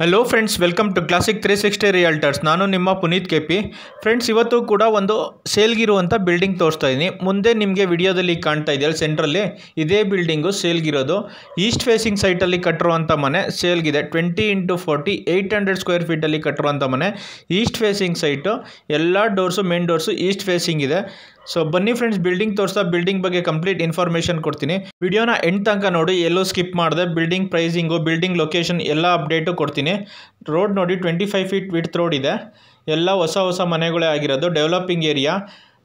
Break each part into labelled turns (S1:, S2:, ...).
S1: Hello friends, welcome to classic 360 realtors. ನಾನು ನಿಮ್ಮ Puneeth KP. Friends, ಇವತ್ತು ಕೂಡ ಒಂದು ಸೇಲ್ಗಿರುವಂಥ ಬಿಲ್ಡಿಂಗ್ ತೋರಿಸ್ತಾ ಇದ್ದೀನಿ. ಮುಂದೆ ನಿಮಗೆ ವಿಡಿಯೋದಲ್ಲಿ ಕಾಣ್ತಾ ಇದೆಯಲ್ಲ, ಸೆಂಟ್ರಲ್ಲಿ ಇದೇ ಬಿಲ್ಡಿಂಗು ಸೇಲ್ಗಿರೋದು. ಈಸ್ಟ್ ಫೇಸಿಂಗ್ ಸೈಟಲ್ಲಿ ಕಟ್ಟಿರುವಂಥ ಮನೆ ಸೇಲ್ಗಿದೆ. 20x40 800 ಸ್ಕ್ವೇರ್ ಫೀಟಲ್ಲಿ ಕಟ್ಟಿರುವಂಥ ಮನೆ. ಈಸ್ಟ್ ಫೇಸಿಂಗ್ ಸೈಟು, ಎಲ್ಲ doors, main doors East facing ಇದೆ. ಸೊ ಬನ್ನಿ ಫ್ರೆಂಡ್ಸ್, ಬಿಲ್ಡಿಂಗ್ ತೋರಿಸ್ತಾ ಬಿಲ್ಡಿಂಗ್ ಬಗ್ಗೆ ಕಂಪ್ಲೀಟ್ ಇನ್ಫಾರ್ಮೇಷನ್ ಕೊಡ್ತೀನಿ. ವಿಡಿಯೋನ ಎಂಡ್ ತನಕ ನೋಡಿ, ಎಲ್ಲೂ ಸ್ಕಿಪ್ ಮಾಡಿದೆ. ಬಿಲ್ಡಿಂಗ್ ಪ್ರೈಸಿಂಗು, ಬಿಲ್ಡಿಂಗ್ ಲೊಕೇಶನ್ ಎಲ್ಲ ಅಪ್ಡೇಟು ಕೊಡ್ತೀನಿ. ರೋಡ್ ನೋಡಿ 25 ಫೀಟ್ ವಿಡ್ತ್ ರೋಡ್ ಇದೆ. ಎಲ್ಲ ಹೊಸ ಮನೆಗಳೇ ಆಗಿರೋದು, ಡೆವಲಪಿಂಗ್ ಏರಿಯಾ.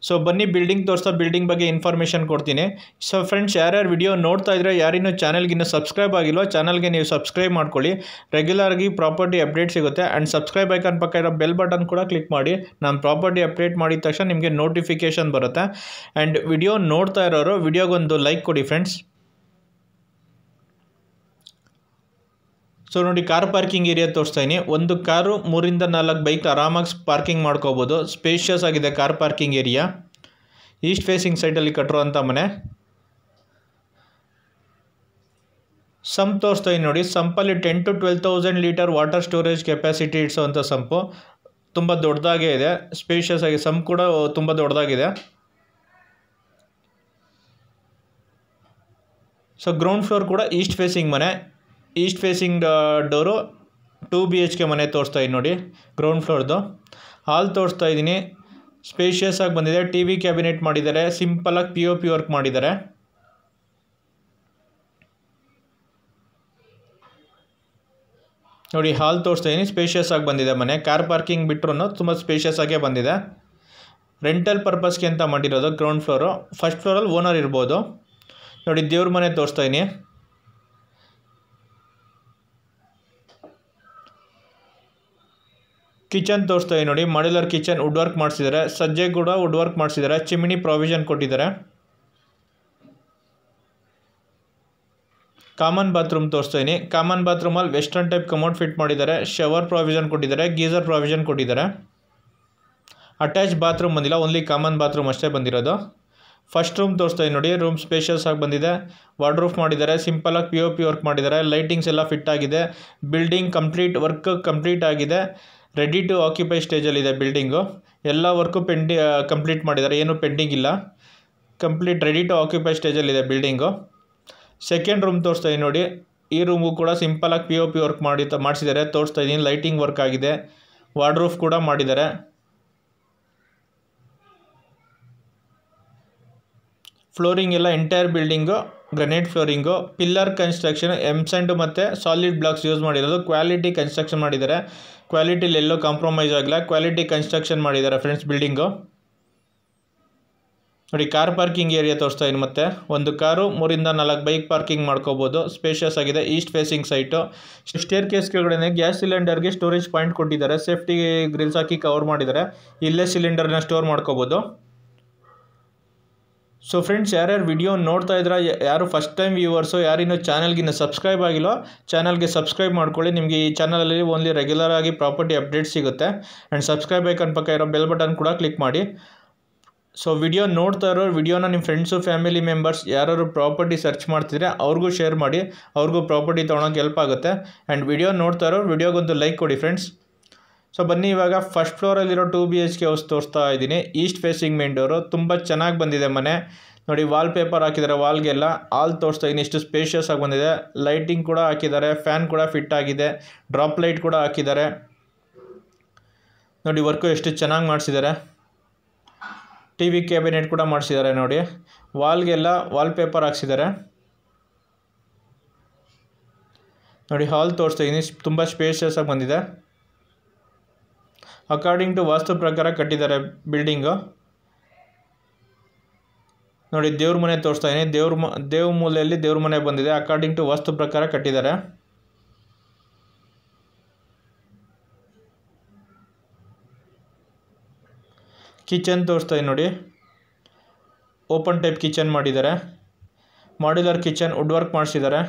S1: ಸೊ ಬನ್ನಿ ಬಿಲ್ಡಿಂಗ್ ತೋರಿಸ್ತಾ ಬಿಲ್ಡಿಂಗ್ ಬಗ್ಗೆ ಇನ್ಫಾರ್ಮೇಷನ್ ಕೊಡ್ತೀನಿ. ಸೊ ಫ್ರೆಂಡ್ಸ್, ಯಾರ್ಯಾರು ವಿಡಿಯೋ ನೋಡ್ತಾ ಇದ್ರೆ, ಯಾರಿನ್ನೂ ಚಾನಲ್ಗಿನ್ನೂ ಸಬ್ಸ್ಕ್ರೈಬ್ ಆಗಿಲ್ವೋ ಚಾನಲ್ಗೆ ನೀವು ಸಬ್ಸ್ಕ್ರೈಬ್ ಮಾಡ್ಕೊಳ್ಳಿ. ರೆಗ್ಯುಲರ್ಗೆ ಪ್ರಾಪರ್ಟಿ ಅಪ್ಡೇಟ್ ಸಿಗುತ್ತೆ. ಆ್ಯಂಡ್ ಸಬ್ಸ್ಕ್ರೈಬ್ ಐಕಾನ್ ಪಕ್ಕ ಇರೋ ಬೆಲ್ ಬಟನ್ ಕೂಡ ಕ್ಲಿಕ್ ಮಾಡಿ. ನಾನು ಪ್ರಾಪರ್ಟಿ ಅಪ್ಡೇಟ್ ಮಾಡಿದ ತಕ್ಷಣ ನಿಮಗೆ ನೋಟಿಫಿಕೇಷನ್ ಬರುತ್ತೆ. ಆ್ಯಂಡ್ ವಿಡಿಯೋ ನೋಡ್ತಾ ಇರೋರು ವಿಡಿಯೋಗೊಂದು ಲೈಕ್ ಕೊಡಿ ಫ್ರೆಂಡ್ಸ್. ಸೊ ನೋಡಿ, ಕಾರ್ ಪಾರ್ಕಿಂಗ್ ಏರಿಯಾ ತೋರಿಸ್ತಾ ಇದ್ದೀನಿ. ಒಂದು ಕಾರು 3 ಇಂದ 4 ಬೈಕ್ ಆರಾಮಾಗಿ ಪಾರ್ಕಿಂಗ್ ಮಾಡ್ಕೋಬೋದು. ಸ್ಪೇಷಿಯಸ್ ಆಗಿದೆ car parking area. East facing ಸೈಟಲ್ಲಿ ಕಟ್ಟಿರುವಂಥ ಮನೆ. ಸಂಪ್ ತೋರಿಸ್ತಾ ಇದ್ದೀನಿ ನೋಡಿ. ಸಂಪಲ್ಲಿ 10,000 to 12,000 litre water storage capacity ಇಡಿಸೋವಂಥ ಸಂಪು. ತುಂಬ ದೊಡ್ಡದಾಗೇ ಇದೆ, ಸ್ಪೇಷಿಯಸ್ ಆಗಿ. ಸಂಪ್ ಕೂಡ ತುಂಬ ದೊಡ್ಡದಾಗಿದೆ. ಸೊ ಗ್ರೌಂಡ್ ಫ್ಲೋರ್ ಕೂಡ ಈಸ್ಟ್ ಫೇಸಿಂಗ್ ಮನೆ. ಈಸ್ಟ್ ಫೇಸಿಂಗ್ ಡೋರು 2 BHK ಮನೆ ತೋರಿಸ್ತಾ ಇದ್ದೀನಿ ನೋಡಿ. ಗ್ರೌಂಡ್ ಫ್ಲೋರ್ದು ಹಾಲ್ ತೋರಿಸ್ತಾ ಇದ್ದೀನಿ. ಸ್ಪೇಷಿಯಸ್ ಆಗಿ ಬಂದಿದೆ. TV ಕ್ಯಾಬಿನೆಟ್ ಮಾಡಿದ್ದಾರೆ. ಸಿಂಪಲಾಗಿ POP ವರ್ಕ್ ಮಾಡಿದ್ದಾರೆ. ನೋಡಿ, ಹಾಲ್ ತೋರಿಸ್ತಾ ಇದ್ದೀನಿ. ಸ್ಪೇಷಿಯಸ್ ಆಗಿ ಬಂದಿದೆ ಮನೆ. ಕಾರ್ ಪಾರ್ಕಿಂಗ್ ಬಿಟ್ಟರು ತುಂಬ ಸ್ಪೇಷಿಯಸ್ ಆಗೇ ಬಂದಿದೆ. ರೆಂಟಲ್ ಪರ್ಪಸ್ಗೆ ಅಂತ ಮಾಡಿರೋದು. Ground floor. ಫಸ್ಟ್ ಫ್ಲೋರಲ್ಲಿ ಓನರ್ ಇರ್ಬೋದು. ನೋಡಿ, ದೇವ್ರ ಮನೆ ತೋರಿಸ್ತಾ ಇದ್ದೀನಿ. ಕಿಚನ್ ತೋರಿಸ್ತಾ ಇದ್ದೀನಿ ನೋಡಿ. ಮಾಡ್ಯುಲರ್ ಕಿಚನ್, ವುಡ್ ವರ್ಕ್ ಮಾಡಿಸಿದ್ದಾರೆ. ಸಜ್ಜೆ ಕೂಡ ವುಡ್ ವರ್ಕ್ ಮಾಡಿಸಿದ್ದಾರೆ. ಚಿಮಿನಿ ಪ್ರಾವಿಷನ್ ಕೊಟ್ಟಿದ್ದಾರೆ. ಕಾಮನ್ ಬಾತ್ರೂಮ್ ತೋರಿಸ್ತಾ ಇದ್ದೀನಿ. ಕಾಮನ್ ಬಾತ್ರೂಮಲ್ಲಿ ವೆಸ್ಟರ್ನ್ ಟೈಪ್ ಕಮೋಡ್ ಫಿಟ್ ಮಾಡಿದ್ದಾರೆ. ಶವರ್ ಪ್ರಾವಿಷನ್ ಕೊಟ್ಟಿದ್ದಾರೆ. ಗೀಸರ್ ಪ್ರಾವಿಷನ್ ಕೊಟ್ಟಿದ್ದಾರೆ. ಅಟ್ಯಾಚ್ ಬಾತ್ರೂಮ್ ಬಂದಿಲ್ಲ, ಓನ್ಲಿ ಕಾಮನ್ ಬಾತ್ರೂಮ್ ಅಷ್ಟೇ ಬಂದಿರೋದು. ಫಸ್ಟ್ ರೂಮ್ ತೋರಿಸ್ತಾ ಇದ್ದೀನಿ ನೋಡಿ. ರೂಮ್ ಸ್ಪೇಷಿಯಸ್ ಆಗಿ ಬಂದಿದೆ. ವಾರ್ಡ್ರೂಫ್ ಮಾಡಿದ್ದಾರೆ. ಸಿಂಪಲಾಗಿ POP ವರ್ಕ್ ಮಾಡಿದ್ದಾರೆ. ಲೈಟಿಂಗ್ಸ್ ಎಲ್ಲ ಫಿಟ್ ಆಗಿದೆ. ಬಿಲ್ಡಿಂಗ್ ವರ್ಕ್ ಕಂಪ್ಲೀಟ್ ಆಗಿದೆ. ರೆಡಿ ಟು ಆಕ್ಯುಪೈ ಸ್ಟೇಜಲ್ಲಿದೆ ಬಿಲ್ಡಿಂಗು. ಎಲ್ಲ ವರ್ಕು ಕಂಪ್ಲೀಟ್ ಮಾಡಿದ್ದಾರೆ, ಏನೂ ಪೆಂಡಿಂಗ್ ಇಲ್ಲ. ಕಂಪ್ಲೀಟ್ ರೆಡಿ ಟು ಆಕ್ಯುಪೈ ಸ್ಟೇಜಲ್ಲಿದೆ ಬಿಲ್ಡಿಂಗು. ಸೆಕೆಂಡ್ ರೂಮ್ ತೋರಿಸ್ತಾ ಇದ್ದೀನಿ ನೋಡಿ. ಈ ರೂಮು ಕೂಡ ಸಿಂಪಲಾಗಿ POP ವರ್ಕ್ ಮಾಡಿಸಿದ್ದಾರೆ. ತೋರಿಸ್ತಾ ಇದ್ದೀನಿ. ಲೈಟಿಂಗ್ ವರ್ಕ್ ಆಗಿದೆ. ವಾರ್ಡ್ರೂಫ್ ಕೂಡ ಮಾಡಿದ್ದಾರೆ. ಫ್ಲೋರಿಂಗ್ ಎಲ್ಲ entire building granite flooring. Pillar construction M sand ಮತ್ತು ಸಾಲಿಡ್ ಬ್ಲಾಕ್ಸ್ ಯೂಸ್ ಮಾಡಿರೋದು. ಕ್ವಾಲಿಟಿ ಕನ್ಸ್ಟ್ರಕ್ಷನ್ ಮಾಡಿದ್ದಾರೆ. ಕ್ವಾಲಿಟಿಲಿ ಎಲ್ಲೂ ಕಾಂಪ್ರಮೈಸ್ ಆಗಿಲ್ಲ. ಕ್ವಾಲಿಟಿ ಕನ್ಸ್ಟ್ರಕ್ಷನ್ ಮಾಡಿದ್ದಾರೆ ಫ್ರೆಂಡ್ಸ್ ಬಿಲ್ಡಿಂಗು. ನೋಡಿ, ಕಾರ್ ಪಾರ್ಕಿಂಗ್ ಏರಿಯಾ ತೋರಿಸ್ತಾ ಇದ್ದೀನಿ. ಮತ್ತೆ ಒಂದು ಕಾರು 3 ಇಂದ 4 ಬೈಕ್ ಪಾರ್ಕಿಂಗ್ ಮಾಡ್ಕೋಬೋದು. ಸ್ಪೇಷಿಯಸ್ ಆಗಿದೆ. East facing site. Staircase ಕೆಳಗಡೆ ಗ್ಯಾಸ್ ಸಿಲಿಂಡರ್ಗೆ ಸ್ಟೋರೇಜ್ ಪಾಯಿಂಟ್ ಕೊಟ್ಟಿದ್ದಾರೆ. ಸೇಫ್ಟಿ ಗ್ರಿಲ್ಸ್ ಹಾಕಿ ಕವರ್ ಮಾಡಿದ್ದಾರೆ. ಇಲ್ಲೇ ಸಿಲಿಂಡರ್ನ ಸ್ಟೋರ್ ಮಾಡ್ಕೋಬೋದು. ಸೊ ಫ್ರೆಂಡ್ಸ್, ಯಾರ್ಯಾರು ವಿಡಿಯೋ ನೋಡ್ತಾ ಇದ್ರೆ, ಯಾರು ಫಸ್ಟ್ ಟೈಮ್ ವ್ಯೂವರ್ಸು, ಯಾರಿನ್ನೂ ಚಾನಲ್ಗಿನ್ನೂ ಸಬ್ಸ್ಕ್ರೈಬ್ ಆಗಿಲ್ಲೋ ಚಾನಲ್ಗೆ ಸಬ್ಸ್ಕ್ರೈಬ್ ಮಾಡ್ಕೊಳ್ಳಿ. ನಿಮಗೆ ಈ ಚಾನಲಲ್ಲಿ ಓನ್ಲಿ ರೆಗ್ಯುಲರ್ ಆಗಿ ಪ್ರಾಪರ್ಟಿ ಅಪ್ಡೇಟ್ ಸಿಗುತ್ತೆ. ಆ್ಯಂಡ್ ಸಬ್ಸ್ಕ್ರೈಬ್ ಐಕಾನ್ ಪಕ್ಕ ಇರೋ ಬೆಲ್ ಬಟನ್ ಕೂಡ ಕ್ಲಿಕ್ ಮಾಡಿ. ಸೊ ವಿಡಿಯೋ ನೋಡ್ತಾ ಇರೋ ವಿಡಿಯೋನ ನಿಮ್ಮ ಫ್ರೆಂಡ್ಸು, ಫ್ಯಾಮಿಲಿ ಮೆಂಬರ್ಸ್ ಯಾರು ಪ್ರಾಪರ್ಟಿ ಸರ್ಚ್ ಮಾಡ್ತಿದ್ರೆ ಅವ್ರಿಗೂ ಶೇರ್ ಮಾಡಿ. ಅವ್ರಿಗೂ ಪ್ರಾಪರ್ಟಿ ತೊಗೊಳಕ್ಕೆ ಹೆಲ್ಪ್ ಆಗುತ್ತೆ. ಆ್ಯಂಡ್ ವಿಡಿಯೋ ನೋಡ್ತಾ ಇರೋ ವಿಡಿಯೋಗೊಂದು ಲೈಕ್ ಕೊಡಿ ಫ್ರೆಂಡ್ಸ್. ಸೊ ಬನ್ನಿ, ಇವಾಗ ಫಸ್ಟ್ ಫ್ಲೋರಲ್ಲಿರೋ 2 BHK ಹೌಸ್ ತೋರಿಸ್ತಾ ಇದ್ದೀನಿ. East facing main door. ತುಂಬ ಚೆನ್ನಾಗಿ ಬಂದಿದೆ ಮನೆ. ನೋಡಿ, ವಾಲ್ ಪೇಪರ್ ಹಾಕಿದ್ದಾರೆ ವಾಲ್ಗೆಲ್ಲ. ಹಾಲ್ ತೋರಿಸ್ತಾ ಇದ್ದೀನಿ. ಇಷ್ಟು ಸ್ಪೇಷಿಯಸ್ ಆಗಿ ಬಂದಿದೆ. ಲೈಟಿಂಗ್ ಕೂಡ ಹಾಕಿದ್ದಾರೆ. ಫ್ಯಾನ್ ಕೂಡ ಫಿಟ್ ಆಗಿದೆ. ಡ್ರಾಪ್ ಲೈಟ್ ಕೂಡ ಹಾಕಿದ್ದಾರೆ. ನೋಡಿ, ವರ್ಕು ಎಷ್ಟು ಚೆನ್ನಾಗಿ ಮಾಡಿಸಿದ್ದಾರೆ. TV ಕ್ಯಾಬಿನೆಟ್ ಕೂಡ ಮಾಡಿಸಿದ್ದಾರೆ ನೋಡಿ. ವಾಲ್ಗೆಲ್ಲ ವಾಲ್ ಪೇಪರ್ ಹಾಕ್ಸಿದ್ದಾರೆ. ನೋಡಿ, ಹಾಲ್ ತೋರಿಸ್ತಾ ಇದ್ದೀನಿ. ತುಂಬ ಸ್ಪೇಷಿಯಸ್ ಆಗಿ ಬಂದಿದೆ. ಅಕಾರ್ಡಿಂಗ್ ಟು ವಾಸ್ತು ಪ್ರಕಾರ ಕಟ್ಟಿದ್ದಾರೆ ಬಿಲ್ಡಿಂಗು. ನೋಡಿ, ದೇವ್ರ ಮನೆ ತೋರಿಸ್ತಾ ಇದ್ದೀನಿ. ದೇವ್ರ ಮೂಲೆಯಲ್ಲಿ ದೇವ್ರ ಮನೆ ಬಂದಿದೆ. ಅಕಾರ್ಡಿಂಗ್ ಟು ವಾಸ್ತು ಪ್ರಕಾರ ಕಟ್ಟಿದ್ದಾರೆ. ಕಿಚನ್ ತೋರಿಸ್ತಾ ಇದ್ದೀನಿ ನೋಡಿ. ಓಪನ್ ಟೈಪ್ ಕಿಚನ್ ಮಾಡಿದ್ದಾರೆ. ಮಾಡ್ಯುಲರ್ ಕಿಚನ್, ವುಡ್ ವರ್ಕ್ ಮಾಡಿಸಿದ್ದಾರೆ.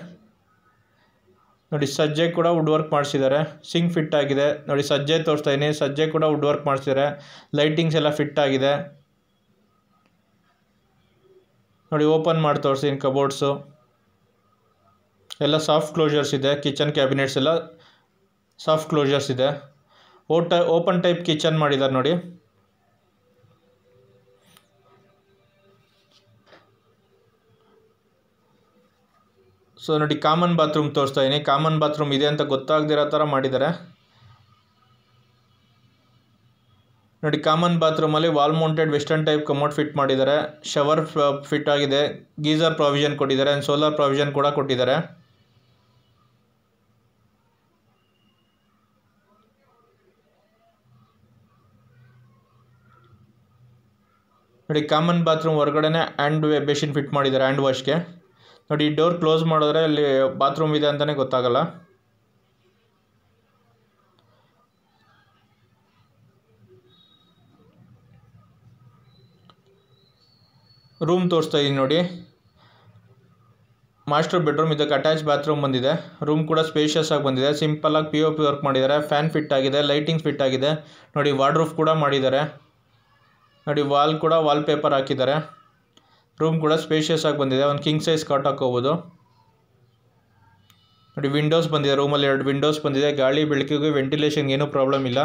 S1: ನೋಡಿ, ಸಜ್ಜೆ ಕೂಡ ವುಡ್ ವರ್ಕ್ ಮಾಡಿಸಿದ್ದಾರೆ. ಸಿಂಕ್ ಫಿಟ್ ಆಗಿದೆ. ನೋಡಿ, ಸಜ್ಜೆ ತೋರಿಸ್ತಾ ಇದ್ದೀನಿ. ಸಜ್ಜೆ ಕೂಡ ವುಡ್ ವರ್ಕ್ ಮಾಡಿಸಿದ್ದಾರೆ. ಲೈಟಿಂಗ್ಸ್ ಎಲ್ಲ ಫಿಟ್ ಆಗಿದೆ. ನೋಡಿ, ಓಪನ್ ಮಾಡಿ ತೋರಿಸ್ತೀನಿ. ಕಬೋರ್ಡ್ಸು ಎಲ್ಲ ಸಾಫ್ಟ್ ಕ್ಲೋಜರ್ಸ್ ಇದೆ. ಕಿಚನ್ ಕ್ಯಾಬಿನೆಟ್ಸ್ ಎಲ್ಲ ಸಾಫ್ಟ್ ಕ್ಲೋಜರ್ಸ್ ಇದೆ. ಓಪನ್ ಟೈಪ್ ಕಿಚನ್ ಮಾಡಿದ್ದಾರೆ ನೋಡಿ. ಸೊ ನೋಡಿ, ಕಾಮನ್ ಬಾತ್ರೂಮ್ ತೋರಿಸ್ತಾ ಇದ್ದೀನಿ. ಕಾಮನ್ ಬಾತ್ರೂಮ್ ಇದೆ ಅಂತ ಗೊತ್ತಾಗದಿರೋ ಥರ ಮಾಡಿದ್ದಾರೆ ನೋಡಿ. ಕಾಮನ್ ಬಾತ್ರೂಮಲ್ಲಿ wall mounted western type commode fit ಮಾಡಿದ್ದಾರೆ. ಶವರ್ ಫಿಟ್ ಆಗಿದೆ. ಗೀಸರ್ ಪ್ರಾವಿಷನ್ ಕೊಟ್ಟಿದ್ದಾರೆ ಆ್ಯಂಡ್ ಸೋಲಾರ್ ಪ್ರಾವಿಷನ್ ಕೂಡ ಕೊಟ್ಟಿದ್ದಾರೆ. ನೋಡಿ, ಕಾಮನ್ ಬಾತ್ರೂಮ್ ಹೊರಗಡೆನೆ ಹ್ಯಾಂಡ್ ಬೇಸಿನ್ ಫಿಟ್ ಮಾಡಿದ್ದಾರೆ ಹ್ಯಾಂಡ್ ವಾಶ್ಗೆ. ನೋಡಿ, ಡೋರ್ ಕ್ಲೋಸ್ ಮಾಡಿದ್ರೆ ಅಲ್ಲಿ ಬಾತ್ರೂಮ್ ಇದೆ ಅಂತಲೇ ಗೊತ್ತಾಗಲ್ಲ. ರೂಮ್ ತೋರಿಸ್ತಾ ಇದ್ದೀನಿ ನೋಡಿ. ಮಾಸ್ಟರ್ ಬೆಡ್ರೂಮ್, ಇದಕ್ಕೆ ಅಟ್ಯಾಚ್ ಬಾತ್ರೂಮ್ ಬಂದಿದೆ. ರೂಮ್ ಕೂಡ ಸ್ಪೇಷಿಯಸ್ ಆಗಿ ಬಂದಿದೆ. ಸಿಂಪಲ್ ಆಗಿ POP ವರ್ಕ್ ಮಾಡಿದ್ದಾರೆ. ಫ್ಯಾನ್ ಫಿಟ್ ಆಗಿದೆ, ಲೈಟಿಂಗ್ ಫಿಟ್ ಆಗಿದೆ ನೋಡಿ. ವಾರ್ಡ್ರೋಬ್ ಕೂಡ ಮಾಡಿದ್ದಾರೆ ನೋಡಿ. ವಾಲ್ ಕೂಡ ವಾಲ್ ಪೇಪರ್ ಹಾಕಿದ್ದಾರೆ. ರೂಮ್ ಕೂಡ ಸ್ಪೇಷಿಯಸ್ ಆಗಿ ಬಂದಿದೆ. ಒಂದು ಕಿಂಗ್ ಸೈಜ್ ಕಾಟ್ ಹಾಕೋಬೋದು ನೋಡಿ. ವಿಂಡೋಸ್ ಬಂದಿದೆ. ರೂಮಲ್ಲಿ 2 ವಿಂಡೋಸ್ ಬಂದಿದೆ. ಗಾಳಿ ಬೆಳಕಿಗೆ ವೆಂಟಿಲೇಷನ್ಗೆ ಏನೂ ಪ್ರಾಬ್ಲಮ್ ಇಲ್ಲ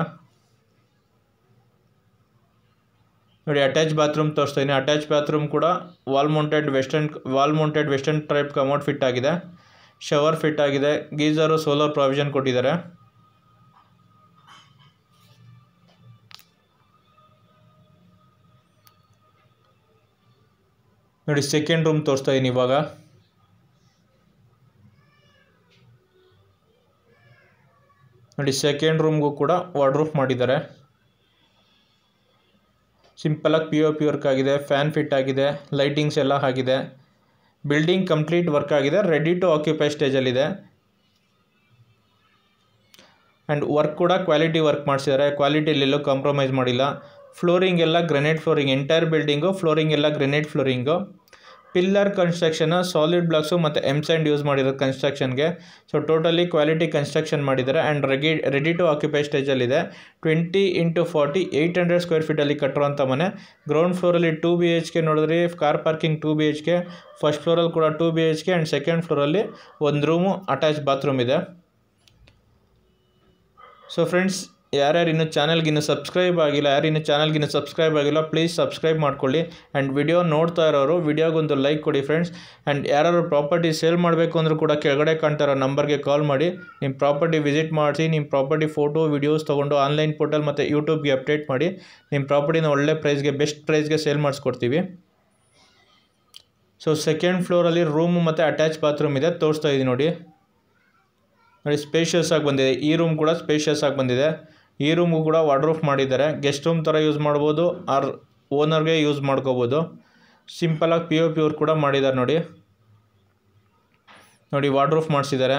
S1: ನೋಡಿ. ಅಟ್ಯಾಚ್ ಬಾತ್ರೂಮ್ ತೋರಿಸ್ತಾ ಇದ್ದೀನಿ. ಅಟ್ಯಾಚ್ ಬಾತ್ರೂಮ್ ಕೂಡ wall mounted western type commode fit ಆಗಿದೆ. ಶವರ್ ಫಿಟ್ ಆಗಿದೆ. ಗೀಸರು ಸೋಲಾರ್ ಪ್ರಾವಿಷನ್ ಕೊಟ್ಟಿದ್ದಾರೆ ನೋಡಿ. ಸೆಕೆಂಡ್ ರೂಮ್ ತೋರಿಸ್ತಾ ಇದ್ದೀನಿ ಇವಾಗ. ನೋಡಿ, ಸೆಕೆಂಡ್ ರೂಮ್ಗೂ ಕೂಡ ವಾರ್ಡ್ರೋಬ್ ಮಾಡಿದ್ದಾರೆ. ಸಿಂಪಲಾಗಿ POP ವರ್ಕ್ ಆಗಿದೆ. ಫ್ಯಾನ್ ಫಿಟ್ ಆಗಿದೆ. ಲೈಟಿಂಗ್ಸ್ ಎಲ್ಲ ಆಗಿದೆ. ಬಿಲ್ಡಿಂಗ್ ಕಂಪ್ಲೀಟ್ ವರ್ಕ್ ಆಗಿದೆ. ರೆಡಿ ಟು ಆಕ್ಯುಪೈ ಸ್ಟೇಜಲ್ಲಿದೆ. ಆ್ಯಂಡ್ ವರ್ಕ್ ಕೂಡ ಕ್ವಾಲಿಟಿ ವರ್ಕ್ ಮಾಡಿಸಿದ್ದಾರೆ. ಕ್ವಾಲಿಟಿಯಲ್ಲೆಲ್ಲೂ ಕಾಂಪ್ರಮೈಸ್ ಮಾಡಿಲ್ಲ. ಫ್ಲೋರಿಂಗ್ ಎಲ್ಲ granite flooring. Entire building flooring ಎಲ್ಲ granite flooring. Pillar construction solid blocks ಮತ್ತು ಎಮ್ಸ್ಯಾಂಡ್ ಯೂಸ್ ಮಾಡಿರೋದು ಕನ್ಸ್ಟ್ರಕ್ಷನ್ಗೆ. ಸೊ ಟೋಟಲಿ ಕ್ವಾಲಿಟಿ ಕನ್ಸ್ಟ್ರಕ್ಷನ್ ಮಾಡಿದ್ದಾರೆ. ಆ್ಯಂಡ್ ರೆಡಿ ಟು ಆಕ್ಯುಪೈ ಸ್ಟೇಜಲ್ಲಿದೆ. 20x40 800 ಸ್ಕ್ವೇರ್ ಫೀಟಲ್ಲಿ ಕಟ್ಟಿರುವಂಥ ಮನೆ. ಗ್ರೌಂಡ್ ಫ್ಲೋರಲ್ಲಿ 2 BHK ನೋಡಿದ್ರಿ. Car parking 2 BHK. ಫಸ್ಟ್ ಫ್ಲೋರಲ್ಲಿ ಕೂಡ 2 BHK ಆ್ಯಂಡ್ ಸೆಕೆಂಡ್ ಫ್ಲೋರಲ್ಲಿ ಒಂದು ರೂಮು ಅಟ್ಯಾಚ್ ಬಾತ್ರೂಮ್ ಇದೆ. ಸೊ ಫ್ರೆಂಡ್ಸ್, ಯಾರ್ಯಾರು ಇನ್ನೂ ಚಾನಲ್ಗಿನ್ನೂ ಸಬ್ಸ್ಕ್ರೈಬ್ ಆಗಿಲ್ಲ ಪ್ಲೀಸ್ ಸಬ್ಸ್ಕ್ರೈಬ್ ಮಾಡ್ಕೊಳ್ಳಿ. ಆ್ಯಂಡ್ ವಿಡಿಯೋ ನೋಡ್ತಾ ಇರೋರು ವಿಡಿಯೋಗೊಂದು ಲೈಕ್ ಕೊಡಿ ಫ್ರೆಂಡ್ಸ್. ಆ್ಯಂಡ್ ಯಾರು ಪ್ರಾಪರ್ಟಿ ಸೇಲ್ ಮಾಡಬೇಕು ಅಂದರೂ ಕೂಡ ಕೆಳಗಡೆ ಕಾಣ್ತಾ ಇರೋ ನಂಬರ್ಗೆ ಕಾಲ್ ಮಾಡಿ ನಿಮ್ಮ ಪ್ರಾಪರ್ಟಿ ವಿಸಿಟ್ ಮಾಡಿಸಿ. ನಿಮ್ಮ ಪ್ರಾಪರ್ಟಿ ಫೋಟೋ ವಿಡಿಯೋಸ್ ತೊಗೊಂಡು ಆನ್ಲೈನ್ ಪೋರ್ಟಲ್ ಮತ್ತು ಯೂಟ್ಯೂಬ್ಗೆ ಅಪ್ಡೇಟ್ ಮಾಡಿ ನಿಮ್ಮ ಪ್ರಾಪರ್ಟಿನ ಒಳ್ಳೆ ಪ್ರೈಸ್ಗೆ, ಬೆಸ್ಟ್ ಪ್ರೈಸ್ಗೆ ಸೇಲ್ ಮಾಡಿಸ್ಕೊಡ್ತೀವಿ. ಸೊ ಸೆಕೆಂಡ್ ಫ್ಲೋರಲ್ಲಿ ರೂಮ್ ಮತ್ತು ಅಟ್ಯಾಚ್ ಬಾತ್ರೂಮ್ ಇದೆ. ತೋರಿಸ್ತಾ ಇದ್ದೀನಿ ನೋಡಿ. ಸ್ಪೇಷಿಯಸ್ ಆಗಿ ಬಂದಿದೆ. ಈ ರೂಮ್ ಕೂಡ ಸ್ಪೇಷಿಯಸ್ ಆಗಿ ಬಂದಿದೆ. ಈ ರೂಮು ಕೂಡ ವಾರ್ಡ್ರೋಬ್ ಮಾಡಿದ್ದಾರೆ. ಗೆಸ್ಟ್ ರೂಮ್ ಥರ ಯೂಸ್ ಮಾಡ್ಬೋದು, ಆರ್ ಓನರ್ಗೆ ಯೂಸ್ ಮಾಡ್ಕೋಬೋದು. ಸಿಂಪಲಾಗಿ POP ವರ್ಕ್ ಕೂಡ ಮಾಡಿದ್ದಾರೆ ನೋಡಿ. ವಾರ್ಡ್ರೋಬ್ ಮಾಡಿಸಿದ್ದಾರೆ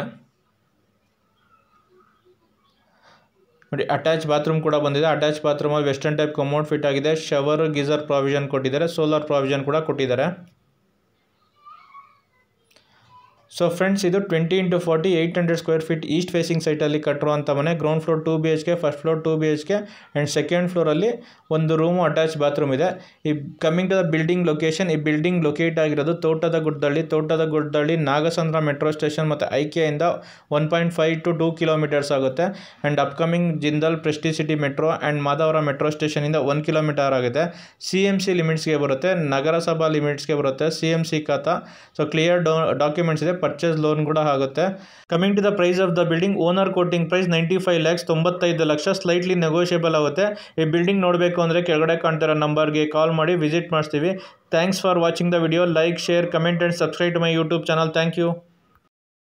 S1: ನೋಡಿ. ಅಟ್ಯಾಚ್ ಬಾತ್ರೂಮ್ ಕೂಡ ಬಂದಿದೆ. ಅಟ್ಯಾಚ್ ಬಾತ್ರೂಮಲ್ಲಿ ವೆಸ್ಟರ್ನ್ ಟೈಪ್ ಕಮೋಡ್ ಫಿಟ್ ಆಗಿದೆ. ಶವರ್ ಗೀಸರ್ ಪ್ರಾವಿಷನ್ ಕೊಟ್ಟಿದ್ದಾರೆ. ಸೋಲಾರ್ ಪ್ರಾವಿಷನ್ ಕೂಡ ಕೊಟ್ಟಿದ್ದಾರೆ. ಸೊ ಫ್ರೆಂಡ್ಸ್, ಇದು 20x40 800 square feet east facing ಸೈಟಲ್ಲಿ ಕಟ್ಟಿರುವಂಥ ಮನೆ. Ground floor 2 BHK, first floor 2 BHK and second ಫ್ಲೋರಲ್ಲಿ ಒಂದು ರೂಮು ಅಟ್ಯಾಚ್ ಬಾತ್ರೂಮ್ ಇದೆ. ಈ coming to the building location, ಈ ಬಿಲ್ಡಿಂಗ್ ಲೊಕೇಟ್ ಆಗಿರೋದು ತೋಟದ ಗುಡ್ಡಳ್ಳಿ ನಾಗಸಂದ್ರ ಮೆಟ್ರೋ ಸ್ಟೇಷನ್ ಮತ್ತು ಐಕೆಯಿಂದ 1.5 to 2 ಕಿಲೋಮೀಟರ್ಸ್ ಆಗುತ್ತೆ. And upcoming Jindal Prestige city metro and Madavara metro ಸ್ಟೇಷನಿಂದ 1 ಕಿಲೋಮೀಟರ್ ಆಗುತ್ತೆ. CMC ಲಿಮಿಟ್ಸ್ಗೆ ಬರುತ್ತೆ, ನಗರಸಭಾ ಲಿಮಿಟ್ಸ್ಗೆ ಬರುತ್ತೆ. CMC khata. So clear documents ಇದೆ. ಪರ್ಚೇಸ್ ಲೋನ್ ಕೂಡ ಆಗುತ್ತೆ. Coming to the price of the building, owner quoting price 95 lakhs, 95 ಲಕ್ಷ. ಸ್ಲೈಟ್ಲಿ ನೆಗೋಷಿಯಬಲ್ ಆಗುತ್ತೆ. ಈ ಬಿಲ್ಡಿಂಗ್ ನೋಡಬೇಕು ಅಂದರೆ ಕೆಳಗಡೆ ಕಾಣ್ತಿರೋ ನಂಬರ್ಗೆ ಕಾಲ್ ಮಾಡಿ ವಿಸಿಟ್ ಮಾಡಿಸ್ತೀವಿ. Thanks for watching the video. Like, share, comment and subscribe to my YouTube channel. Thank you.